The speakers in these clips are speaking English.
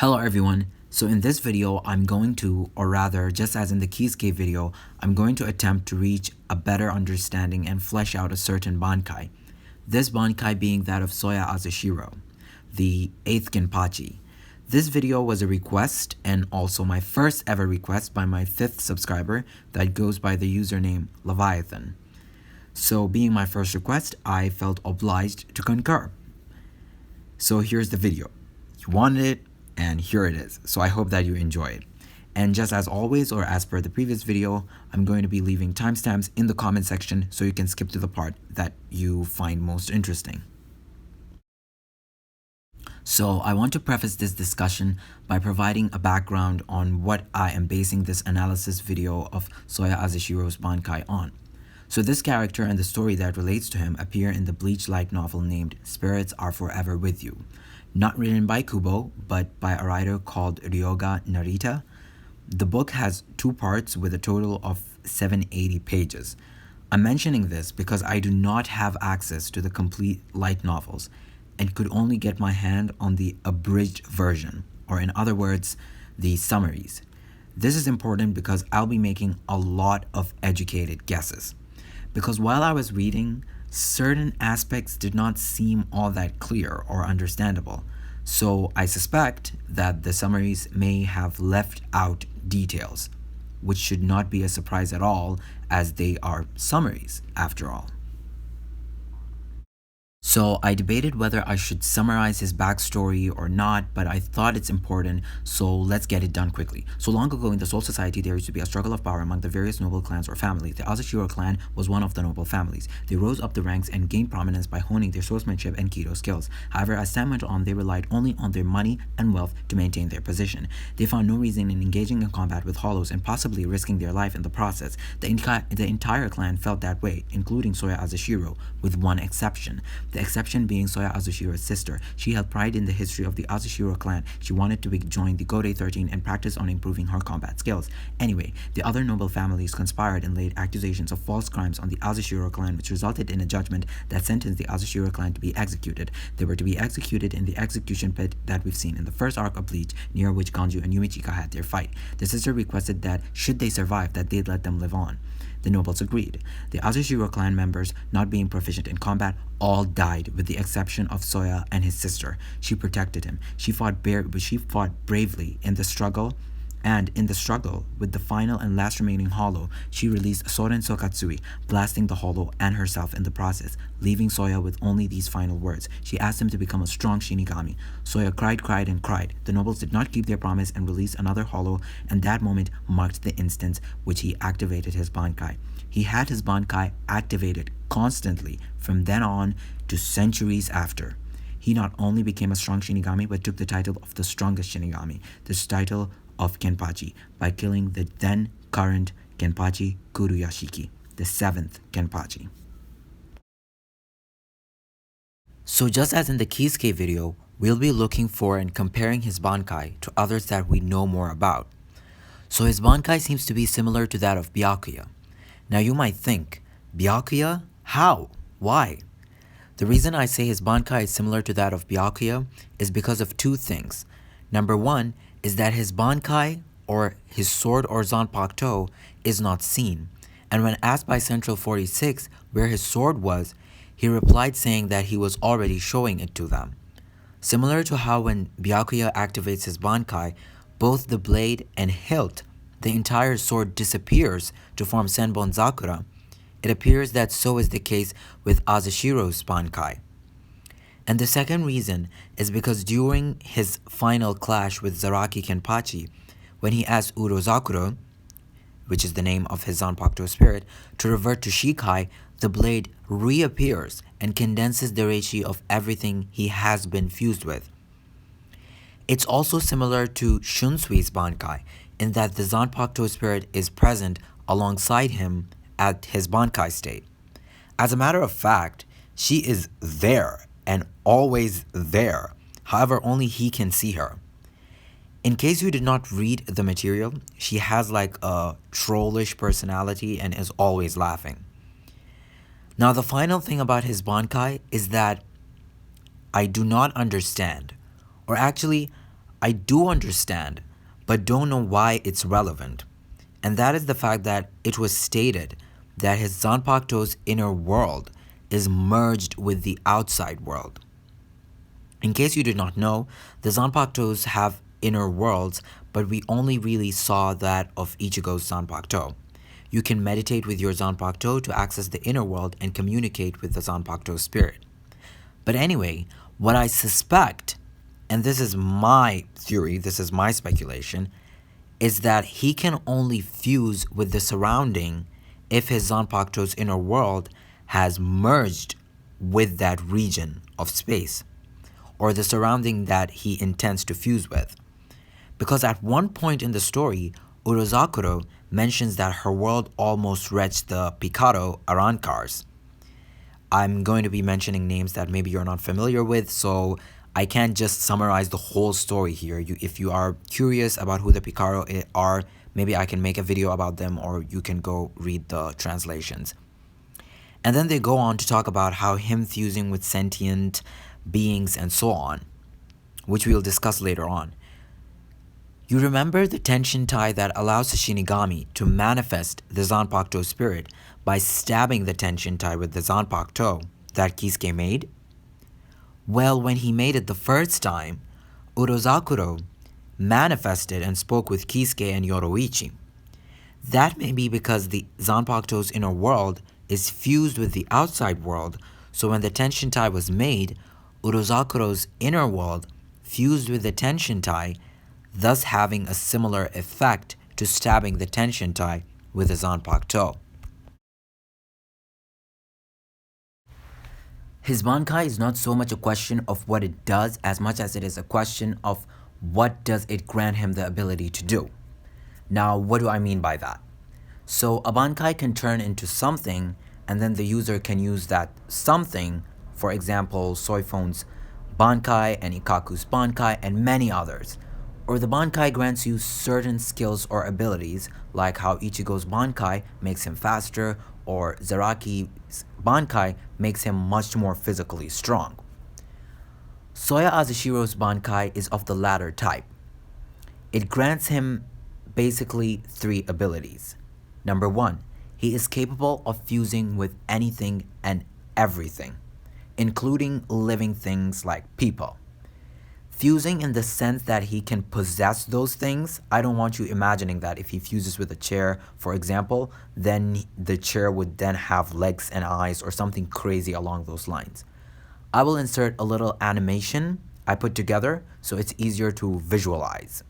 Hello everyone. So in this video, I'm going to, or rather, just as in the Keyscape video, I'm going to attempt to reach a better understanding and flesh out a certain Bankai. This Bankai being that of Souya Azashiro, the 8th Kenpachi. This video was a request and also my first ever request by my 5th subscriber that goes by the username Leviathan. So being my first request, I felt obliged to concur. So here's the video. You wanted it, and here it is. So I hope that you enjoy it. And just as always, or as per the previous video, I'm going to be leaving timestamps in the comment section so you can skip to the part that you find most interesting. So I want to preface this discussion by providing a background on what I am basing this analysis video of Souya Azashiro's Bankai on. So this character and the story that relates to him appear in the Bleach light novel named Spirits Are Forever With You. Not written by Kubo, but by a writer called Ryoga Narita. The book has 2 parts with a total of 780 pages. I'm mentioning this because I do not have access to the complete light novels and could only get my hand on the abridged version, or in other words, the summaries. This is important because I'll be making a lot of educated guesses. Because while I was reading, certain aspects did not seem all that clear or understandable, so I suspect that the summaries may have left out details, which should not be a surprise at all, as they are summaries after all. So I debated whether I should summarize his backstory or not, but I thought it's important, so let's get it done quickly. So long ago in the Soul Society, there used to be a struggle of power among the various noble clans or families. The Azashiro clan was one of the noble families. They rose up the ranks and gained prominence by honing their swordsmanship and Kido skills. However, as time went on, they relied only on their money and wealth to maintain their position. They found no reason in engaging in combat with hollows and possibly risking their life in the process. The entire clan felt that way, including Souya Azashiro, with one exception. The exception being Souya Azashiro's sister. She held pride in the history of the Azashiro clan. She wanted to join the Godei 13 and practice on improving her combat skills. Anyway, the other noble families conspired and laid accusations of false crimes on the Azashiro clan, which resulted in a judgment that sentenced the Azashiro clan to be executed. They were to be executed in the execution pit that we've seen in the first arc of Bleach, near which Ganju and Yumichika had their fight. The sister requested that, should they survive, that they'd let them live on. The nobles agreed. The Azashiro clan members, not being proficient in combat, all died with the exception of Souya and his sister. She protected him. She fought bravely in the struggle, and in the struggle with the final and last remaining hollow, she released Soren Sokatsui, blasting the hollow and herself in the process, leaving Souya with only these final words. She asked him to become a strong Shinigami. Souya cried and cried. The nobles did not keep their promise and released another hollow, and that moment marked the instance which he activated his Bankai. He had his Bankai activated constantly from then on to centuries after. He not only became a strong Shinigami, but took the title of the strongest Shinigami, this title of Kenpachi, by killing the then current Kenpachi Kuruyashiki, the 7th Kenpachi. So just as in the Keyscape video, we'll be looking for and comparing his Bankai to others that we know more about. So his Bankai seems to be similar to that of Byakuya. Now you might think, Byakuya? How? Why? The reason I say his Bankai is similar to that of Byakuya is because of 2 things. Number 1 is that his Bankai, or his sword or Zanpakuto, is not seen. And when asked by Central 46 where his sword was, he replied saying that he was already showing it to them. Similar to how when Byakuya activates his Bankai, both the blade and hilt, the entire sword disappears to form Senbon Zakura, it appears that so is the case with Azashiro's Bankai. And the second reason is because during his final clash with Zaraki Kenpachi, when he asked Urozakura, which is the name of his Zanpakuto spirit, to revert to Shikai, the blade reappears and condenses the reishi of everything he has been fused with. It's also similar to Shunsui's Bankai, in that the Zanpakuto spirit is present alongside him at his Bankai state. As a matter of fact, she is there and always there. However, only he can see her. In case you did not read the material, she has like a trollish personality and is always laughing. Now the final thing about his Bankai is that I do not understand, or actually I do understand, but don't know why it's relevant. And that is the fact that it was stated that his Zanpakuto's inner world is merged with the outside world. In case you did not know, the Zanpakutos have inner worlds, but we only really saw that of Ichigo's Zanpakuto. You can meditate with your Zanpakuto to access the inner world and communicate with the Zanpakuto spirit. But anyway, what I suspect, and this is my theory, this is my speculation, is that he can only fuse with the surrounding if his Zanpakuto's inner world has merged with that region of space, or the surrounding that he intends to fuse with. Because at one point in the story, Urozakuro mentions that her world almost reached the Picaro Arancars. I'm going to be mentioning names that maybe you're not familiar with, so I can't just summarize the whole story here. If you are curious about who the Picaro are, maybe I can make a video about them, or you can go read the translations. And then they go on to talk about how him fusing with sentient beings and so on, which we'll discuss later on. You remember the tension tie that allows the Shinigami to manifest the Zanpakuto spirit by stabbing the tension tie with the Zanpakuto that Kisuke made? Well, when he made it the first time, Urozakuro manifested and spoke with Kisuke and Yoroichi. That may be because the Zanpakuto's inner world is fused with the outside world, so when the tension tie was made, Urozakuro's inner world fused with the tension tie, thus having a similar effect to stabbing the tension tie with the Zanpakuto. His Bankai is not so much a question of what it does as much as it is a question of what does it grant him the ability to do. Now, what do I mean by that? So a Bankai can turn into something, and then the user can use that something, for example, Soifon's Bankai and Ikaku's Bankai and many others. Or the Bankai grants you certain skills or abilities, like how Ichigo's Bankai makes him faster, or Zaraki's Bankai makes him much more physically strong. Souya Azashiro's Bankai is of the latter type. It grants him basically 3 abilities. Number 1, he is capable of fusing with anything and everything, including living things like people. Fusing in the sense that he can possess those things. I don't want you imagining that if he fuses with a chair, for example, then the chair would then have legs and eyes or something crazy along those lines. I will insert a little animation I put together so it's easier to visualize.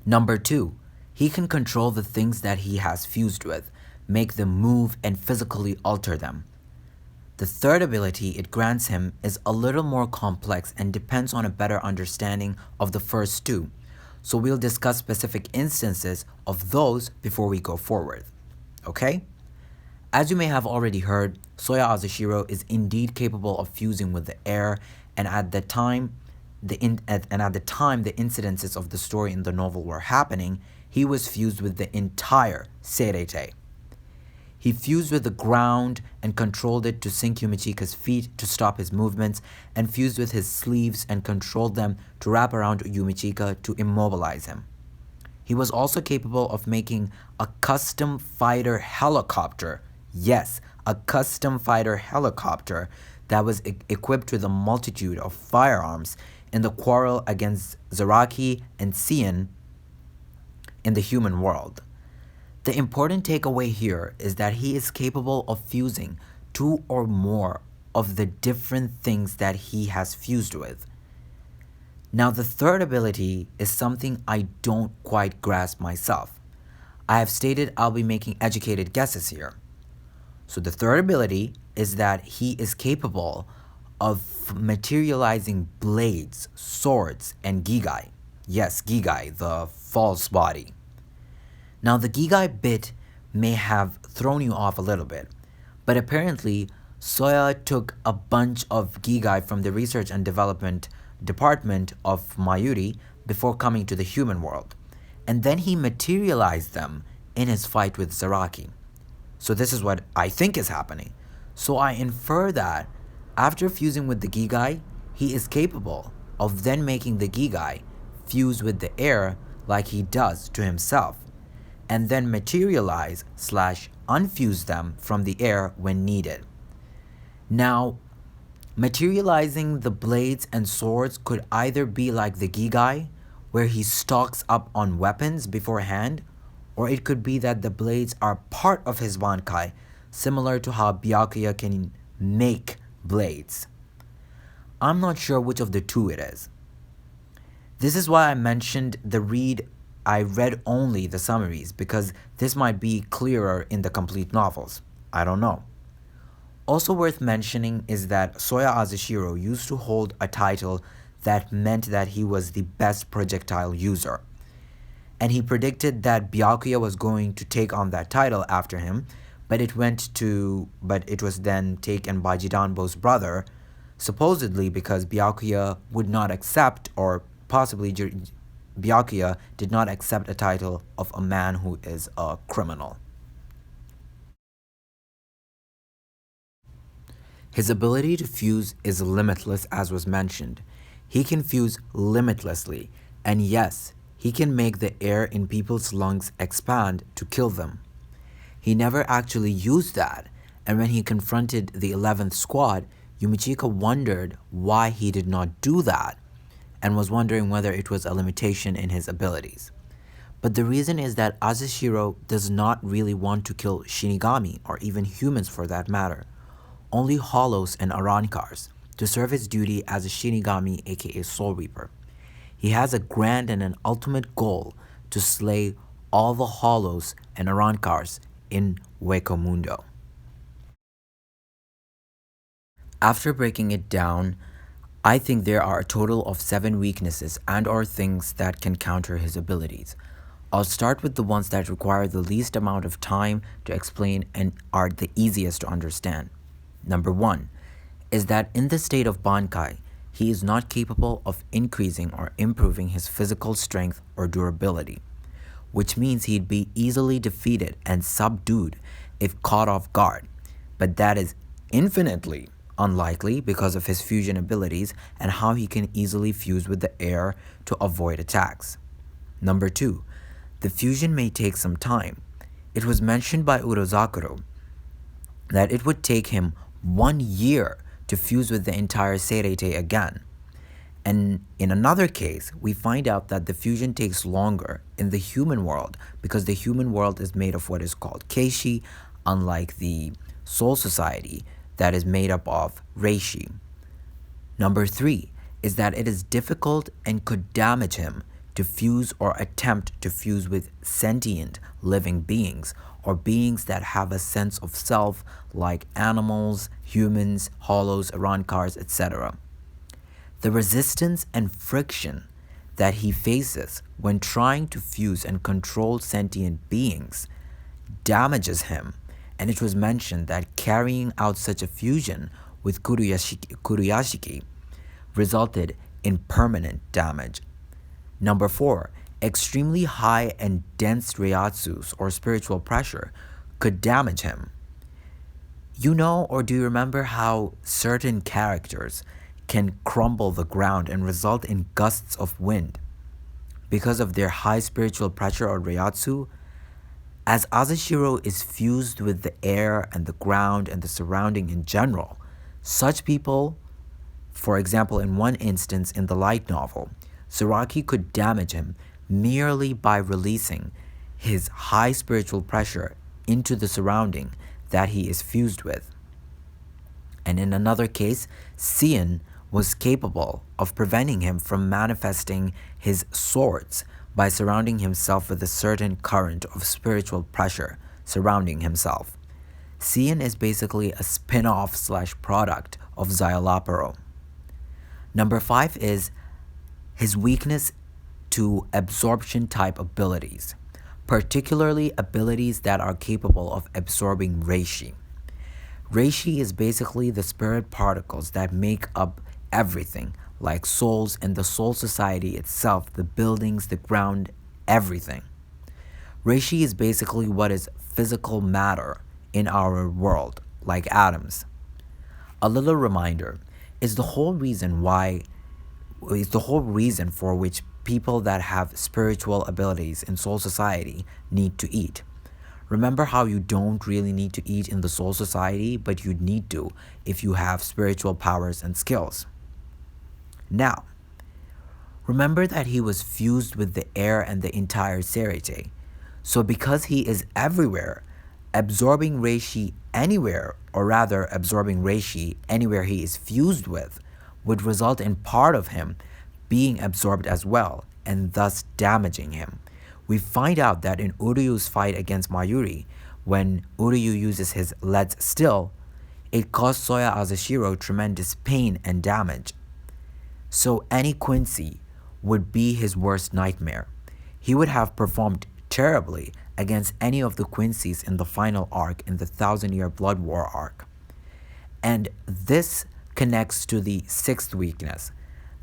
Number 2, he can control the things that he has fused with, make them move and physically alter them. The third ability it grants him is a little more complex and depends on a better understanding of the first 2, so we'll discuss specific instances of those before we go forward. Okay? As you may have already heard, Souya Azashiro is indeed capable of fusing with the air, and at the time the incidences of the story in the novel were happening, he was fused with the entire Seirei. He fused with the ground and controlled it to sink Yumichika's feet to stop his movements, and fused with his sleeves and controlled them to wrap around Yumichika to immobilize him. He was also capable of making a custom fighter helicopter. Yes, a custom fighter helicopter that was equipped with a multitude of firearms in the quarrel against Zaraki and Sien in the human world. The important takeaway here is that he is capable of fusing 2 or more of the different things that he has fused with. Now, the third ability is something I don't quite grasp myself. I have stated I'll be making educated guesses here. So the third ability is that he is capable of materializing blades, swords, and Gigai. Yes, Gigai, the false body. Now, the Gigai bit may have thrown you off a little bit, but apparently Soya took a bunch of Gigai from the research and development department of Mayuri before coming to the human world, and then he materialized them in his fight with Zaraki. So this is what I think is happening. So I infer that after fusing with the Gigai, he is capable of then making the Gigai fuse with the air like he does to himself, and then materialize slash unfuse them from the air when needed. Now, materializing the blades and swords could either be like the Gigai, where he stocks up on weapons beforehand, or it could be that the blades are part of his Bankai, similar to how Byakuya can make blades. I'm not sure which of the two it is. This is why I mentioned I read only the summaries, because this might be clearer in the complete novels. I don't know. Also worth mentioning is that Souya Azashiro used to hold a title that meant that he was the best projectile user. And he predicted that Byakuya was going to take on that title after him, but it was then taken by Jidanbo's brother, supposedly because Byakuya would not accept, or possibly Byakuya did not accept a title of a man who is a criminal. His ability to fuse is limitless, as was mentioned. He can fuse limitlessly, and yes, he can make the air in people's lungs expand to kill them. He never actually used that, and when he confronted the 11th squad, Yumichika wondered why he did not do that, and was wondering whether it was a limitation in his abilities. But the reason is that Azashiro does not really want to kill Shinigami, or even humans for that matter, only Hollows and Arankars, to serve his duty as a Shinigami, aka Soul Reaper. He has a grand and an ultimate goal to slay all the Hollows and Arankars in Hueco Mundo. After breaking it down, I think there are a total of 7 weaknesses and or things that can counter his abilities. I'll start with the ones that require the least amount of time to explain and are the easiest to understand. Number 1 is that in the state of Bankai, he is not capable of increasing or improving his physical strength or durability, which means he'd be easily defeated and subdued if caught off guard, but that is infinitely unlikely because of his fusion abilities and how he can easily fuse with the air to avoid attacks. Number 2, the fusion may take some time. It was mentioned by Urozakuro that it would take him 1 year to fuse with the entire Seirete again. And in another case, we find out that the fusion takes longer in the human world because the human world is made of what is called Keishi, unlike the Soul Society that is made up of Reishi. Number 3 is that it is difficult and could damage him to fuse or attempt to fuse with sentient living beings or beings that have a sense of self like animals, humans, hollows, Arankars, etc. The resistance and friction that he faces when trying to fuse and control sentient beings damages him, and it was mentioned that carrying out such a fusion with Kuruyashiki resulted in permanent damage. Number 4, extremely high and dense Reiatsus or spiritual pressure could damage him. You know, or do you remember how certain characters can crumble the ground and result in gusts of wind because of their high spiritual pressure or Reiatsu? As Azashiro is fused with the air and the ground and the surrounding in general, such people, for example in one instance in the light novel, Zaraki could damage him merely by releasing his high spiritual pressure into the surrounding that he is fused with. And in another case, Sien was capable of preventing him from manifesting his swords by surrounding himself with a certain current of spiritual pressure surrounding himself. Sien is basically a spin-off / product of Zyalaparo. Number 5 is his weakness to absorption type abilities, particularly abilities that are capable of absorbing Reishi. Reishi is basically the spirit particles that make up everything, like souls in the soul society itself, the buildings, the ground, everything. Reishi is basically what is physical matter in our world, like atoms. A little reminder is the whole reason why is the whole reason for which people that have spiritual abilities in soul society need to eat. Remember how you don't really need to eat in the soul society, but you need to if you have spiritual powers and skills. Now, remember that he was fused with the air and the entire Serite. So because he is everywhere, absorbing Reishi anywhere, or rather absorbing Reishi anywhere he is fused with, would result in part of him being absorbed as well, and thus damaging him. We find out that in Uryu's fight against Mayuri, when Uryu uses his Let's Still, it caused Souya Azashiro tremendous pain and damage. So any Quincy would be his worst nightmare. He would have performed terribly against any of the Quincy's in the final arc in the Thousand Year Blood War arc. And this connects to the sixth weakness.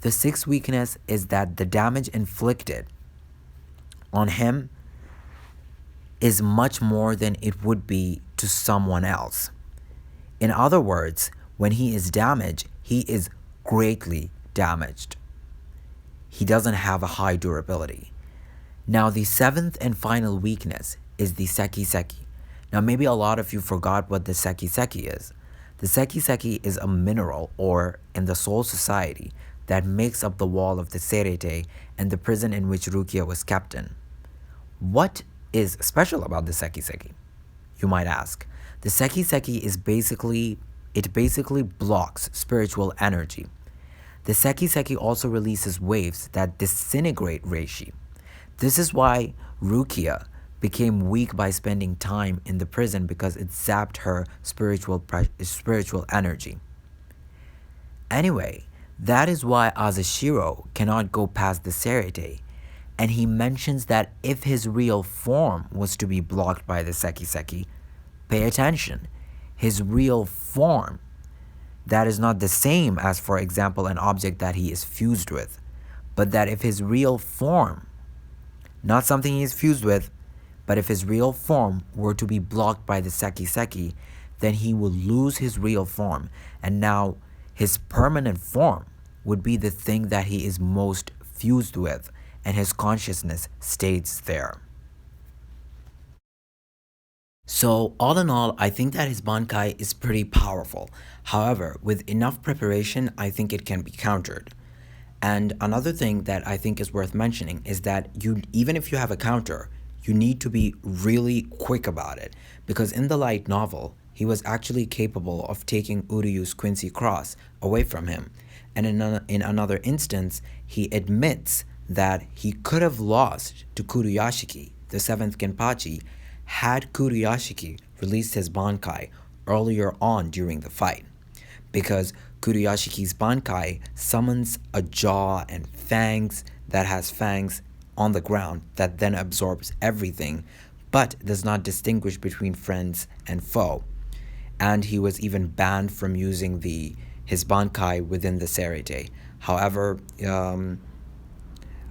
The sixth weakness is that the damage inflicted on him is much more than it would be to someone else. In other words, when he is damaged, he is greatly damaged. He doesn't have a high durability. Now, the seventh and final weakness is the Seki Seki. Now, maybe a lot of you forgot what the Seki Seki is. The Seki Seki is a mineral, or in the Soul Society, that makes up the wall of the Serete and the prison in which Rukia was kept in. What is special about the Seki Seki? You might ask. The Seki Seki is basically blocks spiritual energy. The Seki Seki also releases waves that disintegrate Reishi. This is why Rukia became weak by spending time in the prison, because it zapped her spiritual energy. Anyway, that is why Azashiro cannot go past the Serite, and he mentions that if his real form was to be blocked by the Seki Seki, pay attention, his real form, that is not the same as, for example, an object that he is fused with, but that if his real form, not something he is fused with, but if his real form were to be blocked by the Seki Seki, then he will lose his real form, and now his permanent form would be the thing that he is most fused with, and his consciousness stays there. So all in all, I think that his Bankai is pretty powerful. However, with enough preparation, I think it can be countered. And another thing that I think is worth mentioning is that even if you have a counter, you need to be really quick about it, because in the light novel, he was actually capable of taking Uryu's Quincy Cross away from him. And in another instance, he admits that he could have lost to Kuruyashiki, the seventh Kenpachi, had Kuruyashiki released his Bankai earlier on during the fight, because Kuruyashiki's Bankai summons a jaw and fangs that has fangs on the ground that then absorbs everything, but does not distinguish between friends and foe. And he was even banned from using his Bankai within the Serite. However,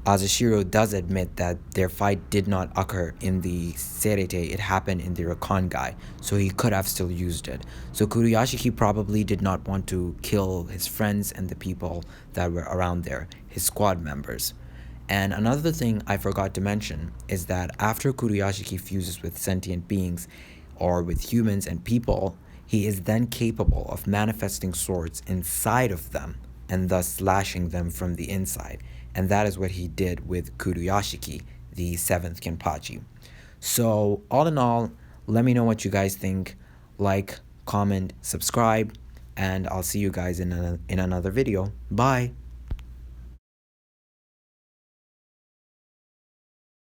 Azashiro does admit that their fight did not occur in the Serite, it happened in the Rakongai, so he could have still used it. So Kuruyashiki probably did not want to kill his friends and the people that were around there, his squad members. And another thing I forgot to mention is that after Kuruyashiki fuses with sentient beings, or with humans and people, he is then capable of manifesting swords inside of them, and thus slashing them from the inside. And that is what he did with Kuruyashiki, the seventh Kenpachi. So all in all, let me know what you guys think. Like, comment, subscribe, and I'll see you guys in another video. Bye!